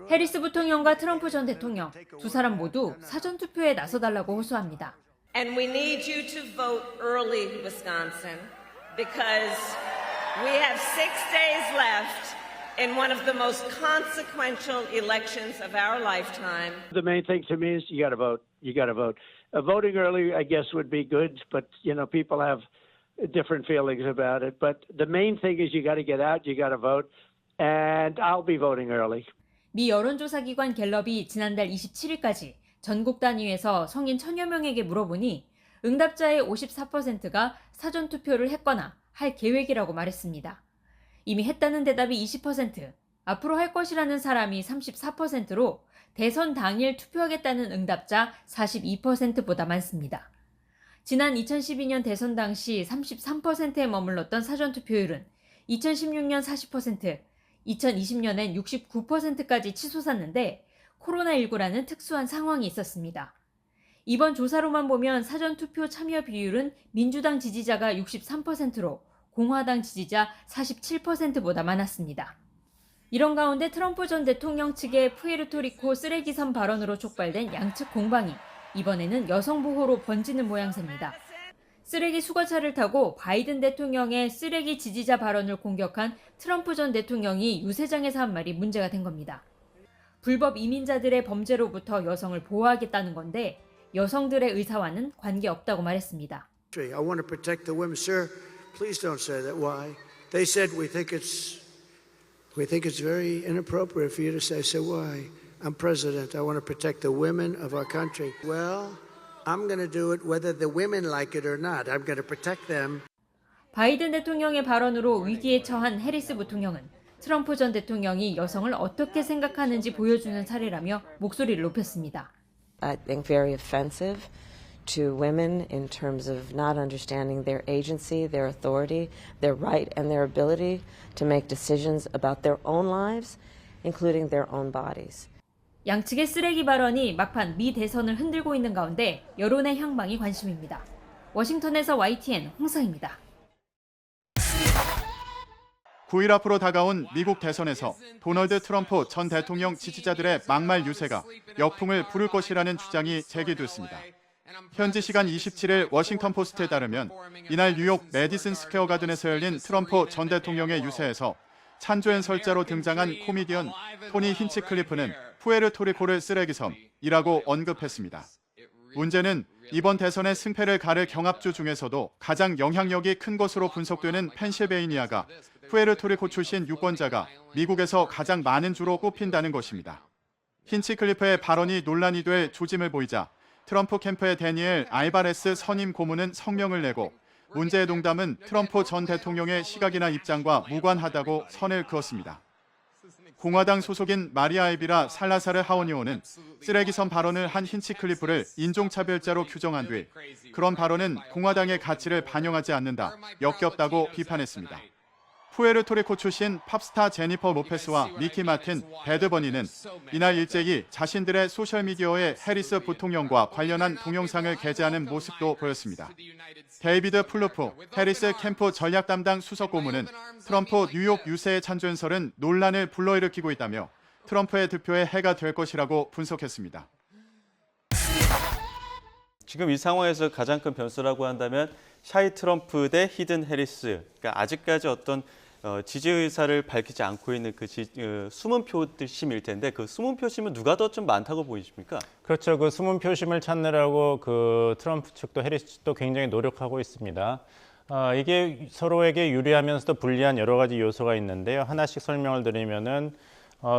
해리스 부통령과 트럼프 전 대통령 두 사람 모두 사전투표에 나서달라고 호소합니다. And we need you to vote early, Wisconsin, because we have 6 days left in one of the most consequential elections of our lifetime. The main thing to me is you got to vote. You got to vote. Voting early, I guess, would be good, but people have different feelings about it. But the main thing is you got to get out. You got to vote, and I'll be voting early. 미 여론조사기관 갤럽이 지난달 27일까지 전국 단위에서 성인 1000여 명에게 물어보니 응답자의 54%가 사전투표를 했거나 할 계획이라고 말했습니다. 이미 했다는 대답이 20%, 앞으로 할 것이라는 사람이 34%로 대선 당일 투표하겠다는 응답자 42%보다 많습니다. 지난 2012년 대선 당시 33%에 머물렀던 사전투표율은 2016년 40%, 2020년엔 69%까지 치솟았는데 코로나19라는 특수한 상황이 있었습니다. 이번 조사로만 보면 사전투표 참여 비율은 민주당 지지자가 63%로 공화당 지지자 47%보다 많았습니다. 이런 가운데 트럼프 전 대통령 측의 푸에르토리코 쓰레기섬 발언으로 촉발된 양측 공방이 이번에는 여성 보호로 번지는 모양새입니다. 쓰레기 수거차를 타고 바이든 대통령의 쓰레기 지지자 발언을 공격한 트럼프 전 대통령이 유세장에서 한 말이 문제가 된 겁니다. 불법 이민자들의 범죄로부터 여성을 보호하겠다는 건데 여성들의 의사와는 관계없다고 말했습니다. I want to protect the women, sir. Please don't say that. Why? They said we think it's very inappropriate for you to say. So why? I'm president. I want to protect the women of our country. Well, I'm going to do it whether the women like it or not. I'm going to protect them. 바이든 대통령의 발언으로 위기에 처한 해리스 부통령은 트럼프 전 대통령이 여성을 어떻게 생각하는지 보여주는 사례라며 목소리를 높였습니다. I think very offensive to women in terms of not understanding their agency, their authority, their right and their ability to make decisions about their own lives, including their own bodies. 양측의 쓰레기 발언이 막판 미 대선을 흔들고 있는 가운데 여론의 향방이 관심입니다. 워싱턴에서 YTN 홍사입니다. 9일 앞으로 다가온 미국 대선에서 도널드 트럼프 전 대통령 지지자들의 막말 유세가 역풍을 부를 것이라는 주장이 제기됐습니다. 현지 시간 27일 워싱턴 포스트에 따르면 이날 뉴욕 매디슨 스퀘어 가든에서 열린 트럼프 전 대통령의 유세에서 찬조 연설자로 등장한 코미디언 토니 힌치클리프는 푸에르토리코를 쓰레기섬이라고 언급했습니다. 문제는 이번 대선의 승패를 가를 경합주 중에서도 가장 영향력이 큰 것으로 분석되는 펜실베이니아가 푸에르토리코 출신 유권자가 미국에서 가장 많은 주로 꼽힌다는 것입니다. 힌치클리프의 발언이 논란이 될 조짐을 보이자 트럼프 캠프의 데니엘 알바레스 선임 고문은 성명을 내고 문제의 농담은 트럼프 전 대통령의 시각이나 입장과 무관하다고 선을 그었습니다. 공화당 소속인 마리아 엘비라 살라사르 하원의원은 쓰레기섬 발언을 한 힌치클리프를 인종차별자로 규정한 뒤 그런 발언은 공화당의 가치를 반영하지 않는다, 역겹다고 비판했습니다. 푸에르토리코 출신 팝스타 제니퍼 로페스와 리키 마틴, 배드 버니는 이날 일제히 자신들의 소셜미디어에 해리스 부통령과 관련한 동영상을 게재하는 모습도 보였습니다. 데이비드 플루프, 해리스 캠프 전략 담당 수석 고문은 트럼프 뉴욕 유세의 찬조연설은 논란을 불러일으키고 있다며 트럼프의 득표에 해가 될 것이라고 분석했습니다. 지금 이 상황에서 가장 큰 변수라고 한다면 샤이 트럼프 대 히든 해리스, 그러니까 아직까지 어떤 지지 의사를 밝히지 않고 있는 그 숨은 표심일 텐데 그 숨은 표심은 누가 더 좀 많다고 보이십니까? 그렇죠. 그 숨은 표심을 찾느라고 그 트럼프 측도 해리스 측도 굉장히 노력하고 있습니다. 이게 서로에게 유리하면서도 불리한 여러 가지 요소가 있는데요. 하나씩 설명을 드리면은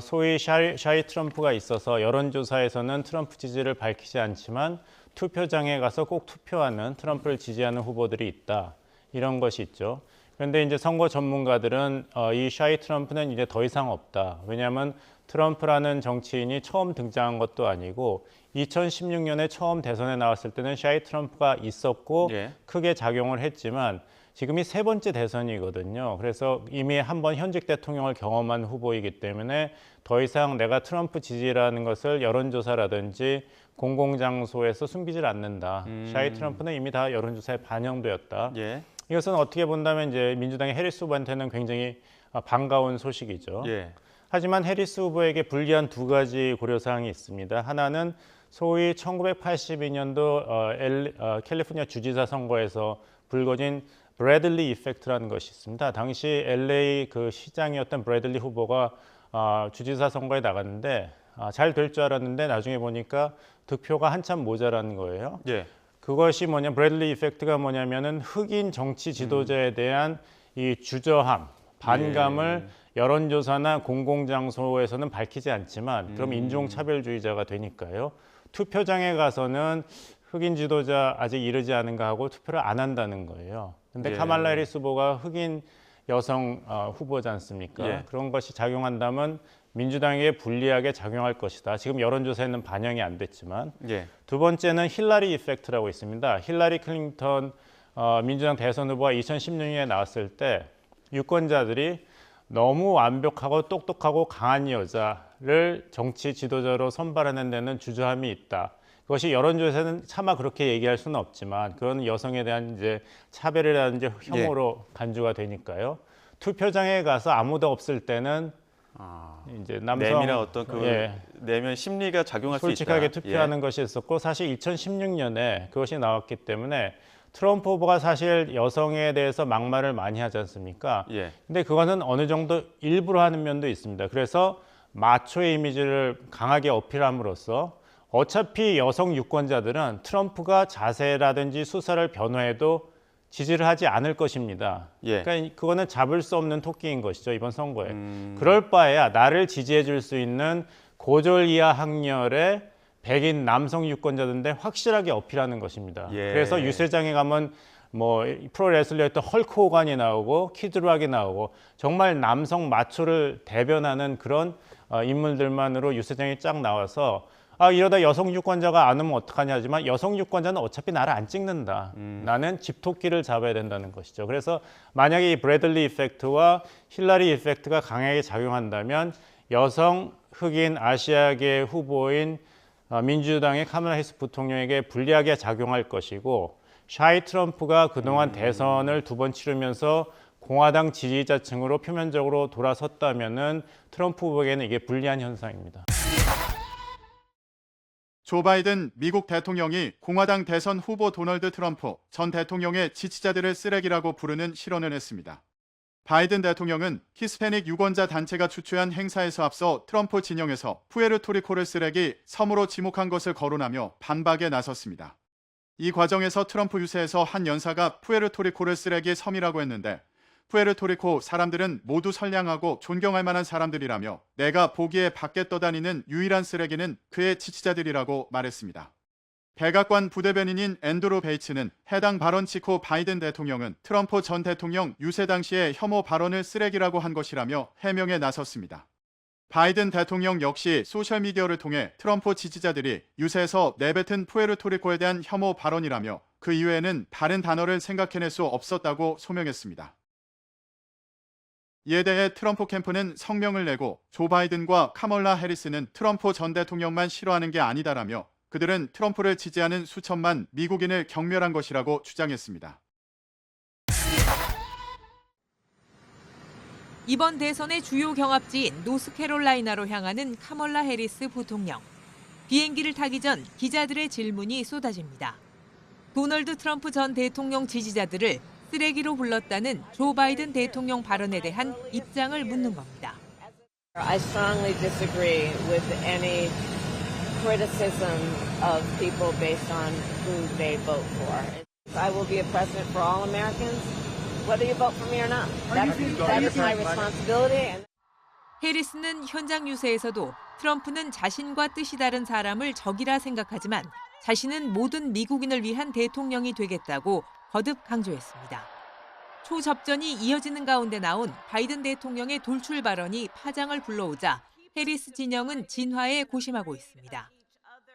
소위 샤이 트럼프가 있어서 여론조사에서는 트럼프 지지를 밝히지 않지만 투표장에 가서 꼭 투표하는 트럼프를 지지하는 후보들이 있다. 이런 것이 있죠. 그런데 이제 선거 전문가들은 이 샤이 트럼프는 이제 더 이상 없다. 왜냐하면 트럼프라는 정치인이 처음 등장한 것도 아니고 2016년에 처음 대선에 나왔을 때는 샤이 트럼프가 있었고 크게 작용을 했지만 지금이 세 번째 대선이거든요. 그래서 이미 한번 현직 대통령을 경험한 후보이기 때문에 더 이상 내가 트럼프 지지라는 것을 여론조사라든지 공공장소에서 숨기질 않는다. 샤이 트럼프는 이미 다 여론조사에 반영되었다. 이것은 어떻게 본다면 이제 민주당의 해리스 후보한테는 굉장히 반가운 소식이죠. 하지만 해리스 후보에게 불리한 두 가지 고려사항이 있습니다. 하나는 소위 1982년도 캘리포니아 주지사 선거에서 불거진 브래들리 이펙트라는 것이 있습니다. 당시 LA 그 시장이었던 브래들리 후보가 주지사 선거에 나갔는데 잘 될 줄 알았는데 나중에 보니까 득표가 한참 모자란 거예요. 예. 그것이 브래들리 이펙트가 뭐냐면은 흑인 정치 지도자에 대한 이 주저함, 반감을 여론조사나 공공장소에서는 밝히지 않지만 그럼 인종차별주의자가 되니까요. 투표장에 가서는 흑인 지도자 아직 이르지 않은가 하고 투표를 안 한다는 거예요. 근데 카말라 해리스 후보가 흑인 여성 후보지 않습니까? 그런 것이 작용한다면 민주당에게 불리하게 작용할 것이다. 지금 여론조사에는 반영이 안 됐지만. 두 번째는 힐러리 이펙트라고 있습니다. 힐러리 클린턴 민주당 대선 후보가 2016년에 나왔을 때 유권자들이 너무 완벽하고 똑똑하고 강한 여자를 정치 지도자로 선발하는 데는 주저함이 있다. 그것이 여론조사에는 차마 그렇게 얘기할 수는 없지만 그건 여성에 대한 이제 차별이라든지 혐오로 간주가 되니까요. 투표장에 가서 아무도 없을 때는 이제 남성 내면의 어떤 내면 심리가 작용할 수 있다. 솔직하게 투표하는 것이 있었고 사실 2016년에 그것이 나왔기 때문에 트럼프 후보가 사실 여성에 대해서 막말을 많이 하지 않습니까? 근데 그거는 어느 정도 일부러 하는 면도 있습니다. 그래서 마초의 이미지를 강하게 어필함으로써 어차피 여성 유권자들은 트럼프가 자세라든지 수사를 변호해도 지지를 하지 않을 것입니다. 그러니까 그거는 잡을 수 없는 토끼인 것이죠, 이번 선거에. 그럴 바에야 나를 지지해 줄 수 있는 고졸 이하 학렬의 백인 남성 유권자들인데 확실하게 어필하는 것입니다. 그래서 유세장에 가면 프로레슬러였던 헐크 호간이 나오고 키드락이 나오고 정말 남성 마초를 대변하는 그런 인물들만으로 유세장에 쫙 나와서 이러다 여성 유권자가 안 오면 어떡하냐 하지만 여성 유권자는 어차피 나를 안 찍는다. 나는 집토끼를 잡아야 된다는 것이죠. 그래서 만약에 이 브래들리 이펙트와 힐러리 이펙트가 강하게 작용한다면 여성, 흑인, 아시아계 후보인 민주당의 카말라 해리스 부통령에게 불리하게 작용할 것이고 샤이 트럼프가 그동안 대선을 두 번 치르면서 공화당 지지자층으로 표면적으로 돌아섰다면은 트럼프 후보에게는 이게 불리한 현상입니다. 조 바이든 미국 대통령이 공화당 대선 후보 도널드 트럼프 전 대통령의 지지자들을 쓰레기라고 부르는 실언을 했습니다. 바이든 대통령은 히스패닉 유권자 단체가 주최한 행사에서 앞서 트럼프 진영에서 푸에르토리코를 쓰레기 섬으로 지목한 것을 거론하며 반박에 나섰습니다. 이 과정에서 트럼프 유세에서 한 연사가 푸에르토리코를 쓰레기 섬이라고 했는데 푸에르토리코 사람들은 모두 선량하고 존경할 만한 사람들이라며 내가 보기에 밖에 떠다니는 유일한 쓰레기는 그의 지지자들이라고 말했습니다. 백악관 부대변인인 앤드루 베이츠는 해당 발언 직후 바이든 대통령은 트럼프 전 대통령 유세 당시에 혐오 발언을 쓰레기라고 한 것이라며 해명에 나섰습니다. 바이든 대통령 역시 소셜미디어를 통해 트럼프 지지자들이 유세에서 내뱉은 푸에르토리코에 대한 혐오 발언이라며 그 이외에는 다른 단어를 생각해낼 수 없었다고 소명했습니다. 이에 대해 트럼프 캠프는 성명을 내고 조 바이든과 카멀라 해리스는 트럼프 전 대통령만 싫어하는 게 아니다라며 그들은 트럼프를 지지하는 수천만 미국인을 경멸한 것이라고 주장했습니다. 이번 대선의 주요 경합지인 노스캐롤라이나로 향하는 카멀라 해리스 부통령. 비행기를 타기 전 기자들의 질문이 쏟아집니다. 도널드 트럼프 전 대통령 지지자들을 쓰레기로 불렀다는 조 바이든 대통령 발언에 대한 입장을 묻는 겁니다. I strongly disagree with any criticism of people based on who they vote for. I will be a president for all Americans, whether you vote for me or not. That is my responsibility. 해리스는 현장 유세에서도 트럼프는 자신과 뜻이 다른 사람을 적이라 생각하지만 자신은 모든 미국인을 위한 대통령이 되겠다고 거듭 강조했습니다. 초접전이 이어지는 가운데 나온 바이든 대통령의 돌출 발언이 파장을 불러오자 해리스 진영은 진화에 고심하고 있습니다.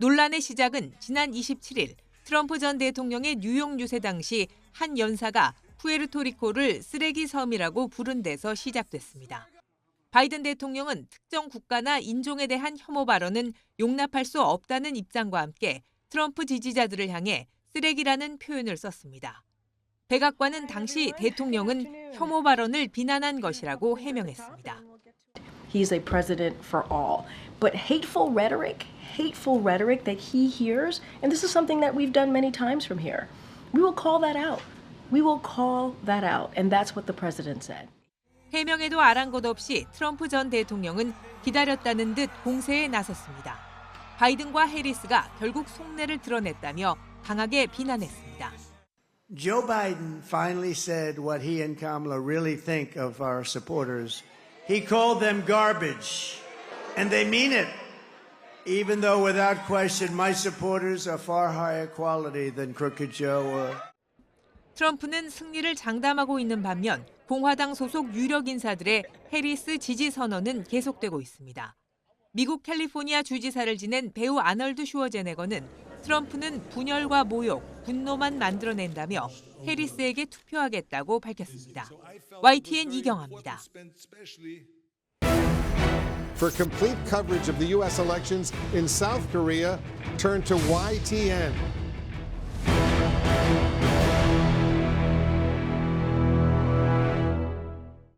논란의 시작은 지난 27일 트럼프 전 대통령의 뉴욕 유세 당시 한 연사가 푸에르토리코를 쓰레기 섬이라고 부른 데서 시작됐습니다. 바이든 대통령은 특정 국가나 인종에 대한 혐오 발언은 용납할 수 없다는 입장과 함께 트럼프 지지자들을 향해 쓰레기라는 표현을 썼습니다. 백악관은 당시 대통령은 혐오 발언을 비난한 것이라고 해명했습니다. he's a president for all. But hateful rhetoric that he hears, and this is something that we've done many times from here, we will call that out. We will call that out, and that's what the president said. 해명에도 아랑곳 없이 트럼프 전 대통령은 기다렸다는 듯 공세에 나섰습니다. 바이든과 해리스가 결국 속내를 드러냈다며 강하게 비난했습니다. Joe Biden finally said what he and Kamala really think of our supporters. He called them garbage, and they mean it. Even though, without question, my supporters are far higher quality than Crooked Joe or... 트럼프는 승리를 장담하고 있는 반면 공화당 소속 유력 인사들의 해리스 지지 선언은 계속되고 있습니다. 미국 캘리포니아 주지사를 지낸 배우 아널드 슈워제네거는 트럼프는 분열과 모욕, 분노만 만들어낸다며 해리스에게 투표하겠다고 밝혔습니다. YTN 이경아입니다. For complete coverage of the U.S. elections in South Korea, turn to YTN.